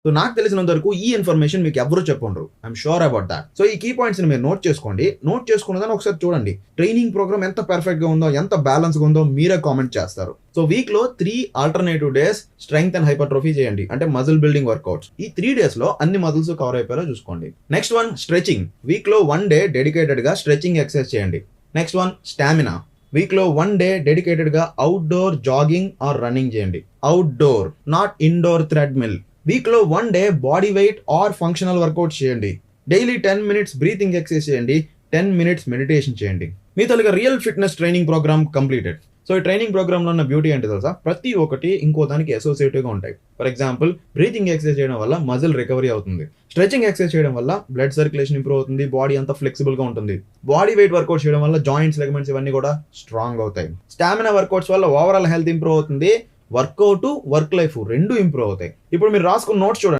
So నాకు తెలిసినంత వరకు ఈ ఇన్ఫర్మేషన్ మీకు ఎవరు చెప్పుండ్రు. I'm sure about that. So ఈ కీ పాయింట్స్ ని మీరు నోట్ చేసుకోండి. నోట్ చేసుకున్నదాన్ని ఒకసారి చూడండి. ట్రైనింగ్ ప్రోగ్రామ్ ఎంత పర్ఫెక్ట్ గా ఉందో, ఎంత బ్యాలెన్స్ గా ఉందో మీరే కామెంట్ చేస్తారు. సో వీక్ లో 3 alternative days strength and hypertrophy చేయండి, అంటే మజిల్ బిల్డింగ్ వర్కౌట్స్. ఈ 3 డేస్ లో అన్ని మజిల్స్ కవర్ అయిపోయేలా చూసుకోండి. Next one stretching. వీక్ లో 1 డే డెడికేటెడ్ గా స్ట్రెచింగ్ ఎక్సర్సైజ్ చేయండి. Next one stamina. వీక్ లో 1 డే డెడికేటెడ్ గా అవుట్డోర్ జాగింగ్ ఆర్ రన్నింగ్ చేయండి. Outdoor, not indoor treadmill. Week లో 1 day body weight or functional workout చేయండి. Daily 10 minutes breathing exercise చేయండి. 10 minutes meditation చేయండి. మీ తొలగా real fitness training programme completed. So ఈ ట్రైనింగ్ ప్రోగ్రామ్ లో ఉన్న బ్యూటీ ఏంటి తెలుసా? ప్రతి ఒక్కటి ఇంకో దానికి అసోసియేటివ్ గా ఉంటాయి. ఫర్ ఎగ్జాంపుల్, బ్రీతింగ్ ఎక్సర్సైజ్ చేయడం వల్ల మజిల్ రికవరీ అవుతుంది. స్ట్రెచింగ్ ఎక్సర్సైజ్ చేయడం వల్ల బ్లడ్ సర్క్యులేషన్ ఇంప్రూవ్ అవుతుంది. బాడీ అంతా ఫ్లెక్సిబుల్ గా ఉంటుంది. బాడీ వెయిట్ వర్కౌట్ చేయడం వల్ల జాయింట్స్, లెగమెంట్స్ ఇవన్నీ కూడా స్ట్రాంగ్ అవుతాయి. స్టామినా వర్కౌట్స్ వల్ల ఓవరాల్ హెల్త్ ఇంప్రూవ్ అవుతుంది. వర్కౌట్, వర్క్ లైఫ్ రెండు ఇంప్రూవ్ అవుతాయి. ఇప్పుడు మీరు రాసుకున్న నోట్స్ చూడండి.